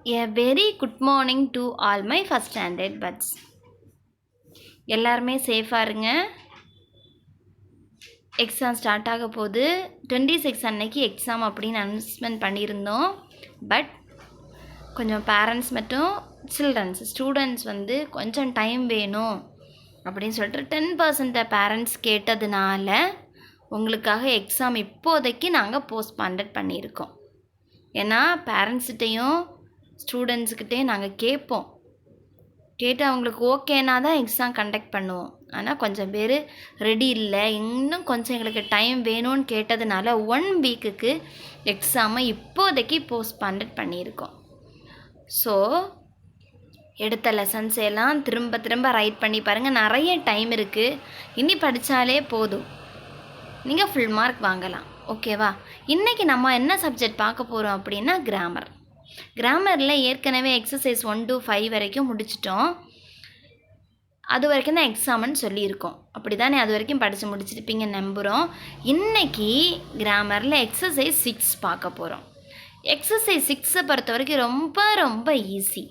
A very good morning to all my first standard buds. எல்லாருமே சேஃபாக இருங்க. Exam start ஆக போகுது. 26 அன்னைக்கு எக்ஸாம் அப்படின்னு அனௌன்ஸ்மெண்ட் பண்ணியிருந்தோம். பட் கொஞ்சம் பேரண்ட்ஸ் மற்றும் ஸ்டூடெண்ட்ஸ் வந்து கொஞ்சம் டைம் வேணும் அப்படின்னு சொல்லிட்டு 10% பேரண்ட்ஸ் கேட்டதுனால உங்களுக்காக எக்ஸாம் இப்போதைக்கு நாங்கள் போஸ்ட்பாண்டட் பண்ணியிருக்கோம். ஏன்னா பேரண்ட்ஸ்கிட்டையும் ஸ்டூடெண்ட்ஸுக்கிட்டேயும் நாங்கள் கேட்டு அவங்களுக்கு ஓகேனா தான் எக்ஸாம் கண்டக்ட் பண்ணுவோம். ஆனால் கொஞ்சம் பேர் ரெடி இல்லை, இன்னும் கொஞ்சம் எங்களுக்கு டைம் வேணும்னு கேட்டதுனால 1 வீக்குக்கு எக்ஸாமை இப்போதைக்கு போஸ்ட்பாண்டட் பண்ணியிருக்கோம். ஸோ எடுத்த லெசன்ஸ் எல்லாம் திரும்ப ரைட் பண்ணி பாருங்கள். நிறைய டைம் இருக்குது, இனி படித்தாலே போதும், நீங்கள் ஃபுல் மார்க் வாங்கலாம். ஓகேவா? இன்றைக்கி நம்ம என்ன சப்ஜெக்ட் பார்க்க போகிறோம் அப்படின்னா கிராமரில் ஏற்கனவே எக்ஸசைஸ் 1 to 5 வரைக்கும் முடிச்சிட்டோம். அது வரைக்கும் தான் எக்ஸாம்னு சொல்லியிருக்கோம். அப்படி தானே? அது வரைக்கும் படித்து முடிச்சிருப்பீங்க நம்புகிறோம். இன்றைக்கி கிராமரில் எக்ஸசைஸ் 6 பார்க்க போகிறோம். எக்ஸசைஸ் 6 பொறுத்த வரைக்கும் ரொம்ப easy.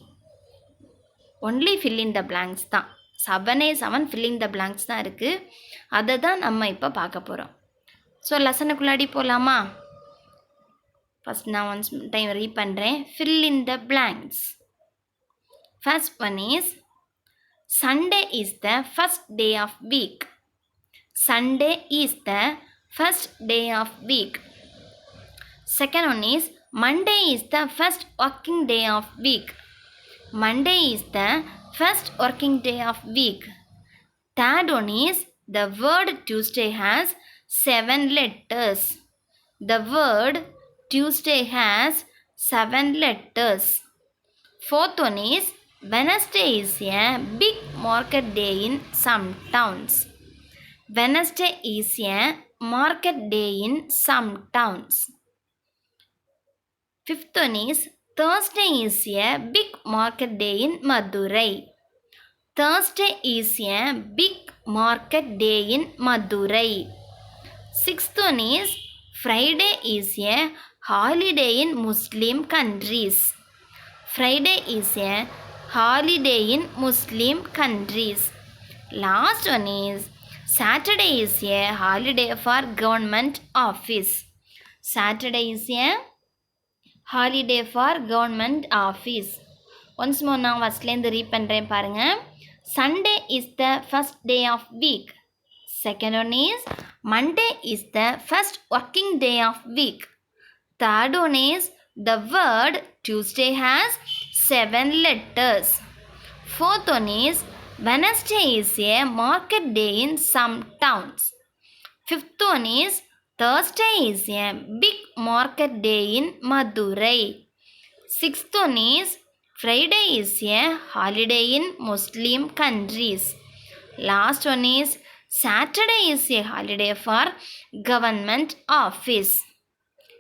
Only filling the blanks தான். 7 ஃபில்லிங் த பிளாங்க்ஸ் தான் இருக்குது. அதை தான் நம்ம இப்போ பார்க்க போகிறோம். ஸோ லெசனுக்குள்ளாடி போகலாமா? ஃபஸ்ட் நான் ஒன்ஸ் டைம் ரீட் பண்ணுறேன். Fill in the blanks. First one is Sunday is the first day of week. Sunday is the first day of week. Second one is Monday is the first working day of week. Monday is the first working day of week. Third one is the word Tuesday has 7 letters. The word Tuesday has 7 letters. Fourth one is Wednesday is a big market day in some towns. Wednesday is a market day in some towns. Fifth one is Thursday is a big market day in Madurai. Thursday is a big market day in Madurai. Sixth one is Friday is a holiday in Muslim countries. Friday is a holiday in Muslim countries. Last one is Saturday is a holiday for government office. Saturday is a holiday for government office. Once more நான் ஃபஸ்ட்லேருந்து read பண்ணுறேன் பாருங்கள். Sunday is the first day of week. Second one is Monday is the first working day of week. Third one is the word Tuesday has 7 letters. Fourth one is Wednesday is a market day in some towns. Fifth one is Thursday is a big market day in Madurai. Sixth one is Friday is a holiday in Muslim countries. Last one is Saturday is a holiday for government office.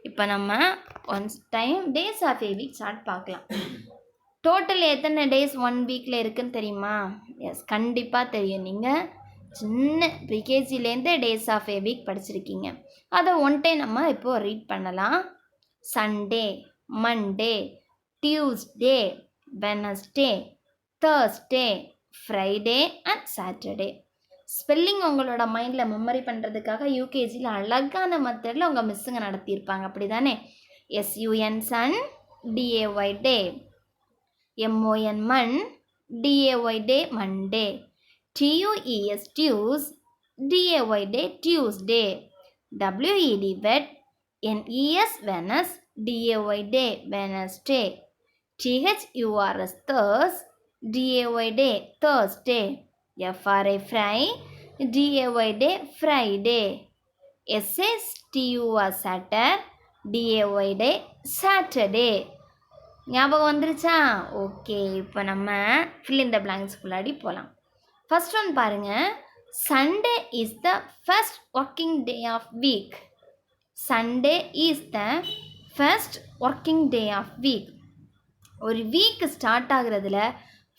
இப்போ நம்ம once time days of a week start பார்க்கலாம். Total எத்தனை days 1 வீக்கில் இருக்குதுன்னு தெரியுமா? Yes, கண்டிப்பாக தெரியும். நீங்கள் சின்ன ப்ரிகேஜிலேருந்து டேஸ் ஆஃப் ஏ வீக் படிச்சிருக்கீங்க. அதை ஒன் டைம் நம்ம இப்போது ரீட் பண்ணலாம். Sunday, Monday, Tuesday, Wednesday, Thursday, Friday and Saturday. Spelling உங்களோட மைண்டில் மெமரி பண்ணுறதுக்காக யூகேஜியில் அழகான மெத்தடில் உங்கள் மிஸ்ஸுங்க நடத்தியிருப்பாங்க. அப்படி தானே? SUN sun, DAY day, MON mon, DAY day Monday, TUES tues, DAY day Tuesday, WED wed, NES wednes, DAY day Wednesday, THURS thurs, DAY day Thursday, FRA fry, DAY day Friday, SSTUR satur, DAY day Saturday. ஞாபகம் வந்துருச்சா? Okay, இப்போ நம்ம fill in the blanksக்குள்ளாடி போகலாம். First one பாருங்கள். Sunday is the first working day of week. Sunday is the first working day of week. ஒரு week start ஆகுறதுல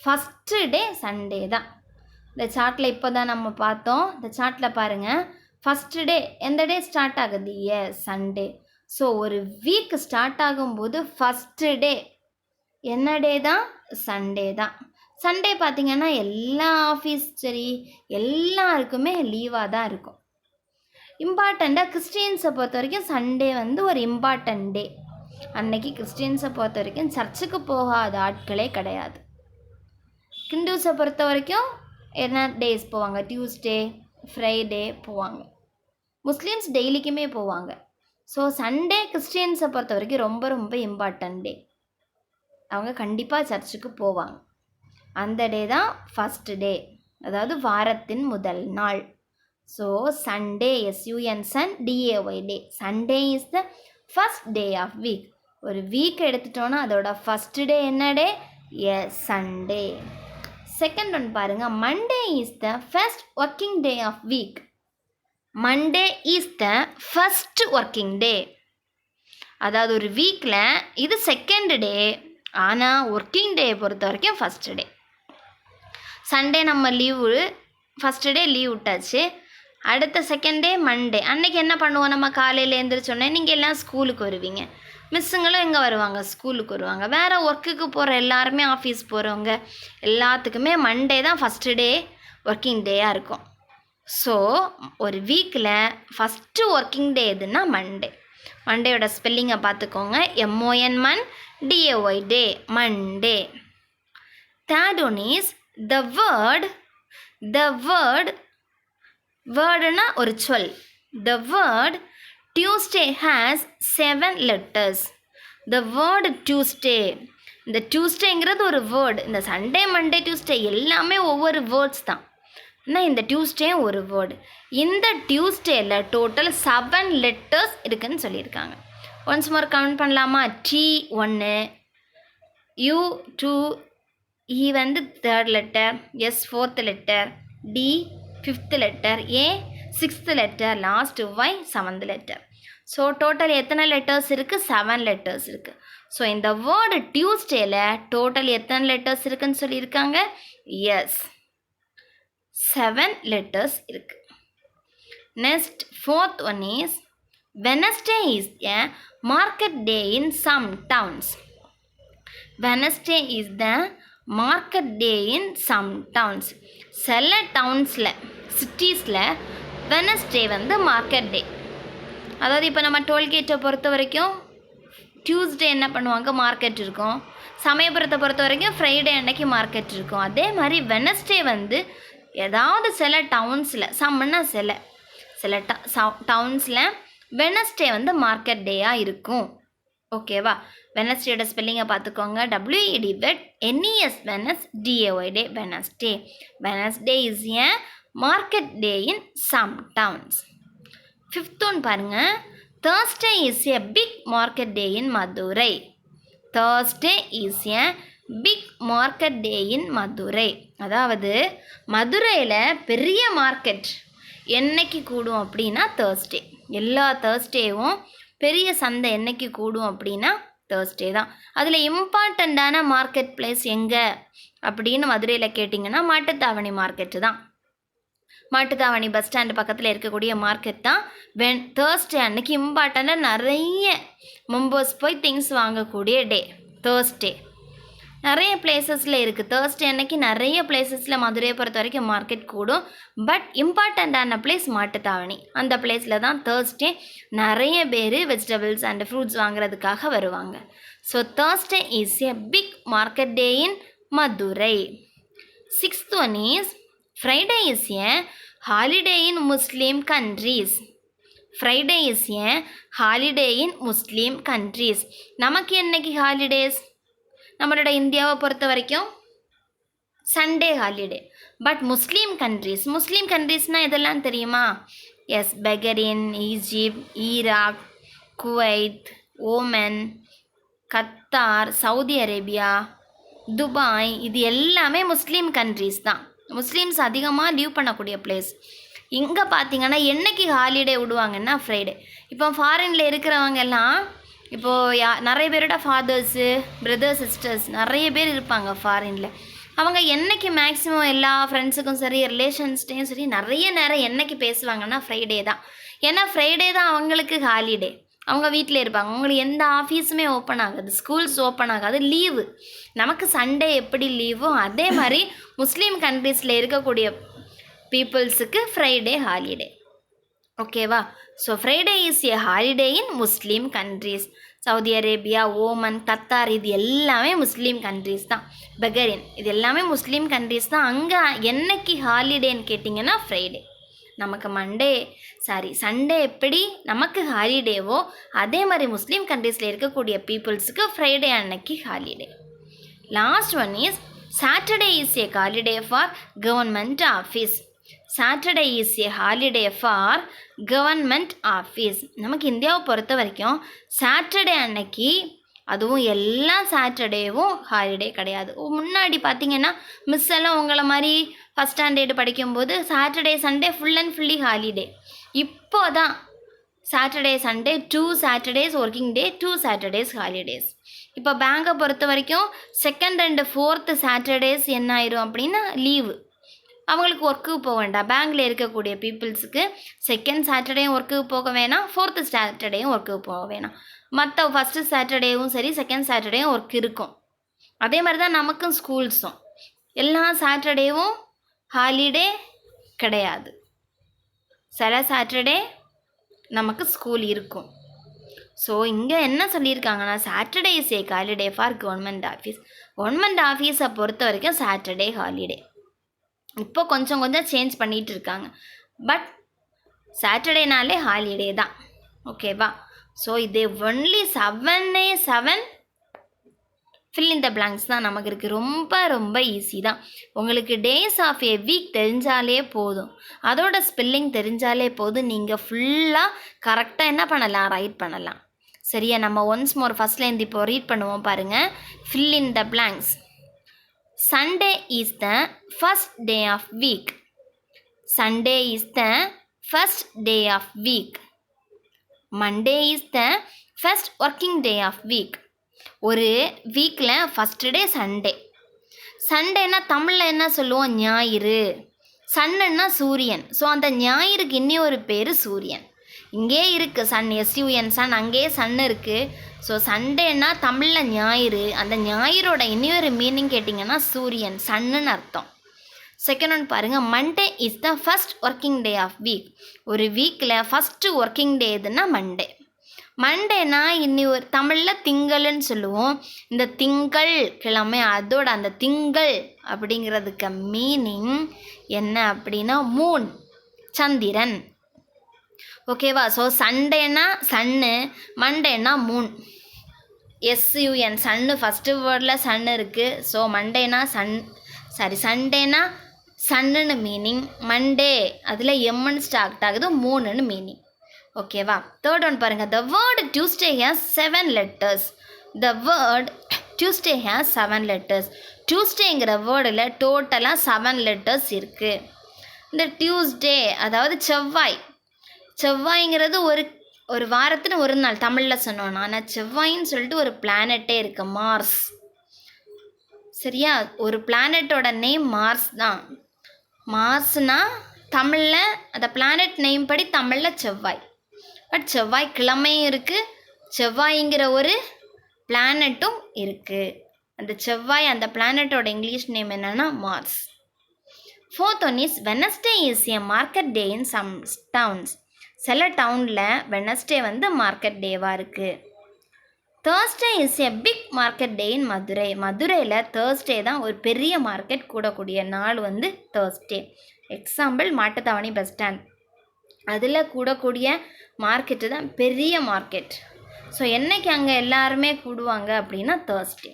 first day Sunday தான். இந்த சார்ட்டில் இப்போ தான் நம்ம பார்த்தோம். இந்த சார்ட்டில் பாருங்கள், ஃபஸ்ட்டு டே எந்த டே ஸ்டார்ட் ஆகுது? சண்டே. ஸோ ஒரு வீக் ஸ்டார்ட் ஆகும்போது ஃபஸ்ட்டு டே என்ன டே தான்? சண்டே தான். சண்டே பார்த்திங்கன்னா எல்லா ஆஃபீஸ் சரி எல்லாருக்குமே லீவாக தான் இருக்கும். இம்பார்ட்டண்ட்டாக கிறிஸ்டியன்ஸை பொறுத்த வரைக்கும் சண்டே வந்து ஒரு இம்பார்ட்டண்ட் டே. அன்னைக்கு கிறிஸ்டியன்ஸை பொறுத்த வரைக்கும் சர்ச்சுக்கு போகாத ஆட்களே கிடையாது. ஹிந்துஸை பொறுத்த வரைக்கும் என்ன டேஸ் போவாங்க? டியூஸ்டே, ஃப்ரைடே போவாங்க. முஸ்லீம்ஸ் டெய்லிக்குமே போவாங்க. ஸோ சண்டே கிறிஸ்டியன்ஸை பொறுத்த வரைக்கும் ரொம்ப ரொம்ப இம்பார்ட்டண்ட் டே. அவங்க கண்டிப்பாக சர்ச்சுக்கு போவாங்க. அந்த டே தான் ஃபஸ்ட் டே, அதாவது வாரத்தின் முதல் நாள். So Sunday, SUN DAY day. Sunday is the first day of week. ஒரு வீக் எடுத்துட்டோன்னா அதோட ஃபஸ்ட் டே என்ன day? Yes, Sunday. Second one பாருங்கள், Monday is the first working day of week. Monday is the first working day. அதாவது ஒரு வீக்கில் இது second day, ஆனால் ஒர்க்கிங் டேயை பொறுத்த வரைக்கும் ஃபஸ்ட் டே. சண்டே நம்ம லீவு, ஃபஸ்ட் டே லீவ் விட்டாச்சு. அடுத்த செகண்ட் டே மண்டே. அன்றைக்கி என்ன பண்ணுவோம்? நம்ம காலையில் எழுந்திரிச்சோன்னே நீங்கள் எல்லாம் ஸ்கூலுக்கு வருவீங்க. மிஸ்ஸுங்களும் எங்கே வருவாங்க? ஸ்கூலுக்கு வருவாங்க. வேறு ஒர்க்குக்கு போகிற எல்லாருமே, ஆஃபீஸ் போகிறவங்க எல்லாத்துக்குமே மண்டே தான் ஃபஸ்ட்டு டே ஒர்க்கிங் டேயாக இருக்கும். ஸோ ஒரு வீக்கில் ஃபஸ்ட்டு ஒர்க்கிங் டே எதுன்னா மண்டே. மண்டேயோட ஸ்பெல்லிங்கை பார்த்துக்கோங்க. MON mon, DAY day, Monday. Third one is the word வேர்டுனா ஒரு சொல். the word Tuesday has 7 letters. the word Tuesday, இந்த டியூஸ்டேங்கிறது ஒரு வேர்டு. இந்த சண்டே, மண்டே, டியூஸ்டே எல்லாமே ஒவ்வொரு வேர்ட்ஸ் தான். ஆனால் இந்த டியூஸ்டே ஒரு வேர்டு. இந்த டியூஸ்டேயில் டோட்டல் 7 letters இருக்குதுன்னு சொல்லியிருக்காங்க. ஒன்ஸ் மோர் கவுண்ட் பண்ணலாமா? T 1, U 2, E வந்து 3rd letter, S 4th letter, D 5th letter, A 6th letter, last Y 7th letter. So total எத்தனை லெட்டர்ஸ் இருக்குது? 7 letters இருக்குது. ஸோ இந்த வேர்டு டியூஸ்டேயில் டோட்டல் எத்தனை லெட்டர்ஸ் இருக்குதுன்னு சொல்லியிருக்காங்க? எஸ், 7 letters இருக்குது. Next fourth one is Wednesday is a market day in some towns. Wednesday is the market day in some towns. சில டவுன்ஸில், சிட்டிஸில் Wednesday வந்து மார்க்கெட் டே. அதாவது இப்போ நம்ம டோல்கேட்டை பொறுத்த வரைக்கும் டியூஸ்டே என்ன பண்ணுவாங்க? மார்க்கெட் இருக்கும். சமயபுரத்தை பொறுத்த வரைக்கும் ஃப்ரைடே அன்னைக்கு மார்க்கெட் இருக்கும். அதே மாதிரி வெனஸ்டே வந்து ஏதாவது சில டவுன்ஸில், சம்முன்னா சில டவுன்ஸில் வெனஸ்டே வந்து மார்க்கெட் டேயாக இருக்கும். ஓகேவா? வெனஸ்டேயோட ஸ்பெல்லிங்கை பார்த்துக்கோங்க. WEDNES Venice, DAY day, Wednesday. Wednesday is a market day in some downs. Fifth one பாருங்கள், Thursday is a big market day in Madurai. Thursday is a big market day in Madurai. அதாவது மதுரையில் பெரிய market என்னைக்கு கூடும் அப்படின்னா Thursday. எல்லா தேர்ஸ்டேவும் பெரிய சந்தை என்னைக்கு கூடும் அப்படின்னா தேர்ஸ்டே தான். அதில் இம்பார்ட்டண்ட்டான மார்க்கெட் பிளேஸ் எங்கே அப்படின்னு மதுரையில் கேட்டிங்கன்னா மாட்டுத்தாவணி மார்க்கெட்டு தான். மாட்டுத்தாவணி பஸ் ஸ்டாண்டு பக்கத்தில் இருக்கக்கூடிய மார்க்கெட் தான் தேர்ஸ்டே அன்னைக்கு இம்பார்ட்டண்ட்டாக நிறைய மெம்பர்ஸ் போய் திங்ஸ் வாங்கக்கூடிய டே தேர்ஸ்டே. நிறைய பிளேசஸில் இருக்குது. தேர்ஸ்டே அன்னைக்கு நிறைய பிளேசஸில் மதுரையை பொறுத்த வரைக்கும் மார்க்கெட் கூடும். பட் இம்பார்ட்டண்ட்டான பிளேஸ் மாட்டுத்தாவணி. அந்த பிளேஸில் தான் தேர்ஸ்டே நிறைய பேர் வெஜிடபிள்ஸ் அண்ட் ஃப்ரூட்ஸ் வாங்குறதுக்காக வருவாங்க. So Thursday is a big market day in Madurai. Sixth one is Friday is a holiday in Muslim countries. Friday is a holiday in Muslim countries. நமக்கு என்னைக்கு ஹாலிடேஸ்? நம்மளோட இந்தியாவை பொறுத்த வரைக்கும் சண்டே ஹாலிடே. பட் முஸ்லீம் கண்ட்ரீஸ்னால் இதெல்லாம் தெரியுமா? Yes, Bahrain, Egypt, Iraq, Kuwait, Oman, Qatar, Saudi Arabia, Dubai, இது எல்லாமே முஸ்லீம் கண்ட்ரீஸ் தான். முஸ்லீம்ஸ் அதிகமாக லீவ் பண்ணக்கூடிய பிளேஸ். இங்கே பார்த்தீங்கன்னா என்றைக்கு ஹாலிடே விடுவாங்கன்னா ஃப்ரைடே. இப்போ ஃபாரினில் இருக்கிறவங்க எல்லாம் இப்போது நிறைய பேரோட ஃபாதர்ஸு, பிரதர்ஸ், சிஸ்டர்ஸ் நிறைய பேர் இருப்பாங்க ஃபாரினில். அவங்க என்றைக்கு மேக்ஸிமம் எல்லா ஃப்ரெண்ட்ஸுக்கும் சரி, ரிலேஷன்ஸ்டையும் சரி நிறைய நேரம் என்றைக்கு பேசுவாங்கன்னா ஃப்ரைடே தான். ஏன்னா ஃப்ரைடே தான் அவங்களுக்கு ஹாலிடே. அவங்க வீட்டில் இருப்பாங்க. அவங்களுக்கு எந்த ஆஃபீஸுமே ஓப்பன் ஆகாது, ஸ்கூல்ஸ் ஓப்பன் ஆகாது, லீவு. நமக்கு சண்டே எப்படி லீவோ அதே மாதிரி முஸ்லீம் கண்ட்ரீஸில் இருக்கக்கூடிய பீப்புள்ஸுக்கு ஃப்ரைடே ஹாலிடே. ஓகேவா? So Friday is a holiday in Muslim countries. Saudi Arabia, Oman, Qatar இது எல்லாமே முஸ்லீம் கண்ட்ரீஸ் தான். பஹ்ரைன் இது எல்லாமே முஸ்லீம் கண்ட்ரீஸ் தான். அங்கே என்னைக்கு ஹாலிடேன்னு கேட்டிங்கன்னா ஃப்ரைடே. நமக்கு சண்டே எப்படி நமக்கு ஹாலிடேவோ அதே மாதிரி முஸ்லீம் கண்ட்ரீஸில் இருக்கக்கூடிய பீப்புள்ஸுக்கு ஃப்ரைடே அன்னைக்கு holiday. Last one is Saturday is a holiday for government office. Saturday is a holiday for government office. நமக்கு இந்தியாவை பொறுத்த வரைக்கும் சாட்டர்டே அன்னைக்கு, அதுவும் எல்லா சாட்டர்டேவும் ஹாலிடே கிடையாது. முன்னாடி பார்த்தீங்கன்னா மிஸ் எல்லாம் உங்களை மாதிரி ஃபஸ்ட் ஸ்டாண்டர்டு படிக்கும்போது Saturday Sunday full and fully holiday. இப்போ தான் Saturday Sunday 2 Saturdays working day, 2 Saturdays holidays. இப்போ பேங்கை பொறுத்த வரைக்கும் 2nd and 4th சாட்டர்டேஸ் என்ன ஆயிரும் அப்படின்னா லீவு. அவங்களுக்கு ஒர்க்குக்கு போக வேண்டாம். பேங்கில் இருக்கக்கூடிய பீப்புள்ஸுக்கு 2nd சாட்டர்டேயும் ஒர்க்குக்கு போக வேணாம், 4th சாட்டர்டேயும் ஒர்க்குக்கு போக வேணாம். மற்ற 1st சாட்டர்டேவும் சரி 2nd சாட்டர்டேயும் ஒர்க் இருக்கும். அதே மாதிரி தான் நமக்கும் ஸ்கூல்ஸும் எல்லா சாட்டர்டேவும் ஹாலிடே கிடையாது. சில சாட்டர்டே நமக்கு ஸ்கூல் இருக்கும். ஸோ இங்கே என்ன சொல்லியிருக்காங்கன்னா Saturday is a holiday for government office. Government ஆஃபீஸை பொறுத்த வரைக்கும் சாட்டர்டே ஹாலிடே. இப்போ கொஞ்சம் சேஞ்ச் பண்ணிகிட்டு இருக்காங்க. பட் சாட்டர்டேனாலே ஹாலிடே தான். ஓகேவா? ஸோ இது only 7 fill in the blanks தான் நமக்கு இருக்குது. ரொம்ப ரொம்ப ஈஸி தான். உங்களுக்கு டேஸ் ஆஃப் ஏ வீக் தெரிஞ்சாலே போதும், அதோட ஸ்பெல்லிங் தெரிஞ்சாலே போதும், நீங்கள் ஃபுல்லாக கரெக்டாக என்ன பண்ணலாம், ரைட் பண்ணலாம். சரியா? நம்ம ஒன்ஸ் மோர் ஃபஸ்ட்லேருந்து இப்போ ரீட் பண்ணுவோம் பாருங்கள். Fill in the blanks. Sunday is the first day of week. Sunday is the first day of week. Monday is the first working day of week. ஒரு வீக்கில் ஃபஸ்ட் டே சண்டே. சண்டேனா தமிழில் என்ன சொல்லுவோம், ஞாயிறு. சன்னுன்னா சூரியன். ஸோ அந்த ஞாயிறுக்கு இன்னி ஒரு பேர் சூரியன். இங்கே இருக்குது சன், SUN சன், அங்கேயே சன் இருக்குது. ஸோ சண்டேனா தமிழில் ஞாயிறு. அந்த ஞாயிறோட இன்னொரு மீனிங் கேட்டிங்கன்னா சூரியன், சன்னுன்னு அர்த்தம். செகண்ட் ஒன் பாருங்கள், Monday is the first working day of week. ஒரு வீக்கில் ஃபஸ்ட்டு ஒர்க்கிங் டே எதுன்னா மண்டே. மண்டேனா இன்னி ஒரு தமிழில் திங்கள்னு சொல்லுவோம். இந்த திங்கள் கிழமை, அதோட அந்த திங்கள் அப்படிங்கிறதுக்கு மீனிங் என்ன அப்படின்னா மூன், சந்திரன். ஓகேவா? ஸோ சண்டேனா சன்னு, மண்டேனா மூன், SUN சன்னு. ஃபஸ்ட்டு வேர்டில் சன் இருக்குது. ஸோ மண்டேனா சண்டேனா சன்னுன்னு மீனிங். மண்டே அதில் எம்னு ஸ்டார்ட் ஆகுது, மூணுன்னு மீனிங். ஓகேவா? தேர்ட் ஒன் பாருங்கள். த word Tuesday has 7 letters. The word Tuesday has 7 letters. டியூஸ்டேங்கிற வேர்டில் டோட்டலாக 7 letters இருக்குது. இந்த டியூஸ்டே அதாவது செவ்வாய்ங்கிறது ஒரு வாரத்தில் ஒரு நாள் தமிழில் சொன்னோன்னா, ஆனால் செவ்வாயின்னு சொல்லிட்டு ஒரு பிளானட்டே இருக்குது, மார்ஸ். சரியா? ஒரு பிளானட்டோட நேம் மார்ஸ் தான். மார்ஸ்னா தமிழில் அந்த பிளானட் நேம் படி தமிழில் செவ்வாய். பட் செவ்வாய் கிழமையும் இருக்குது, செவ்வாய்ங்கிற ஒரு பிளானட்டும் இருக்குது. அந்த செவ்வாய் அந்த பிளானட்டோட இங்கிலீஷ் நேம் என்னென்னா Mars. Fourth one is Wednesday is a market day in some towns. சில டவுனில் வெனஸ்டே மார்க்கெட் டேவாக இருக்குது. Thursday is a big market day in Madurai. மதுரையில் தேர்ஸ்டே தான் ஒரு பெரிய மார்க்கெட் கூடக்கூடிய நாள் Thursday. Example Mattuthavani bus stand, அதில் கூடக்கூடிய மார்க்கெட்டு தான் பெரிய மார்க்கெட். ஸோ என்னைக்கு அங்கே எல்லாருமே கூடுவாங்க அப்படின்னா Thursday.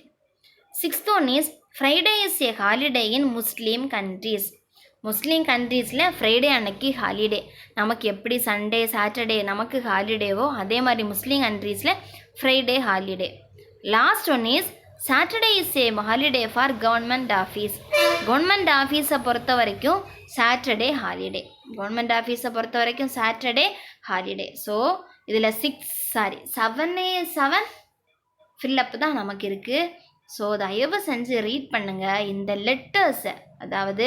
Sixth one is Friday is a holiday in Muslim countries. Muslim கண்ட்ரீஸில் ஃப்ரைடே அன்னைக்கு ஹாலிடே. நமக்கு எப்படி சண்டே சாட்டர்டே நமக்கு ஹாலிடேவோ அதே மாதிரி முஸ்லீம் கண்ட்ரீஸில் Friday holiday. Last one is Saturday is a holiday for government office. Government ஆஃபீஸை பொறுத்த வரைக்கும் சாட்டர்டே ஹாலிடே. கவர்மெண்ட் ஆஃபீஸை பொறுத்த வரைக்கும் சாட்டர்டே ஹாலிடே. ஸோ இதில் 7 ஃபில்லப் தான் நமக்கு இருக்குது. ஸோ தயவு செஞ்சு ரீட் பண்ணுங்கள். இந்த லெட்டர்ஸை, அதாவது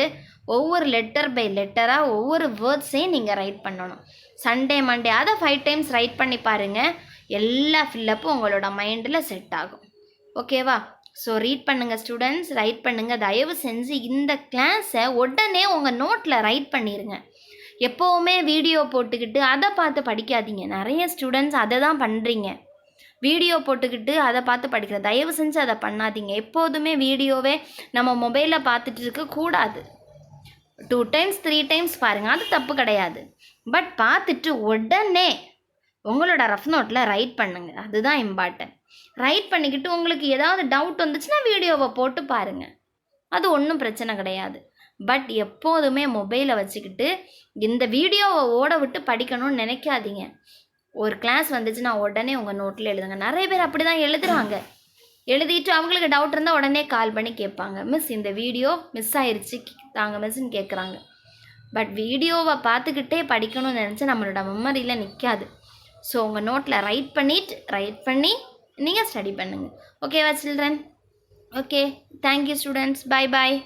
ஒவ்வொரு லெட்டர் பை லெட்டராக ஒவ்வொரு வேர்ட்ஸையும் நீங்கள் ரைட் பண்ணணும். சண்டே மண்டே அதை 5 times ரைட் பண்ணி பாருங்கள். எல்லா ஃபில்லப்பும் உங்களோட மைண்டில் செட் ஆகும். ஓகேவா? ஸோ ரீட் பண்ணுங்கள் ஸ்டூடெண்ட்ஸ், ரைட் பண்ணுங்கள். தயவு செஞ்சு இந்த கிளாஸை உடனே உங்கள் நோட்டில் ரைட் பண்ணிடுங்க. எப்போவுமே வீடியோ போட்டுக்கிட்டு அதை பார்த்து படிக்காதீங்க. நிறைய ஸ்டூடெண்ட்ஸ் அதை தான் பண்ணுறீங்க. வீடியோ போட்டுக்கிட்டு அதை பார்த்து படிக்கிற, தயவு செஞ்சு அதை பண்ணாதீங்க. எப்போதுமே வீடியோவே நம்ம மொபைலில் பார்த்துட்டு இருக்கக்கூடாது. 2 times 3 times பாருங்கள், அது தப்பு கிடையாது. பட் பார்த்துட்டு உடனே உங்களோட ரஃப் நோட்டில் ரைட் பண்ணுங்கள். அதுதான் இம்பார்ட்டன்ட். ரைட் பண்ணிக்கிட்டு உங்களுக்கு ஏதாவது டவுட் வந்துச்சுன்னா வீடியோவை போட்டு பாருங்கள், அது ஒன்றும் பிரச்சனை கிடையாது. பட் எப்போதுமே மொபைலை வச்சுக்கிட்டு இந்த வீடியோவை ஓட விட்டு படிக்கணும்னு நினைக்காதீங்க. ஒரு கிளாஸ் வந்துச்சுன்னா உடனே உங்கள் நோட்டில் எழுதுங்க. நிறைய பேர் அப்படி தான் எழுதுகிறாங்க. எழுதிட்டு அவங்களுக்கு டவுட் இருந்தால் உடனே கால் பண்ணி கேட்பாங்க, மிஸ் இந்த வீடியோ மிஸ் ஆயிடுச்சு தாங்க மிஸ்ன்னு கேட்குறாங்க. பட் வீடியோவை பார்த்துக்கிட்டே படிக்கணும்னு நினச்சா நம்மளோட மெமரியில் நிற்காது. ஸோ உங்கள் நோட்டில் ரைட் பண்ணி நீங்கள் ஸ்டடி பண்ணுங்கள். ஓகேவா children? Okay, thank you students. Bye bye.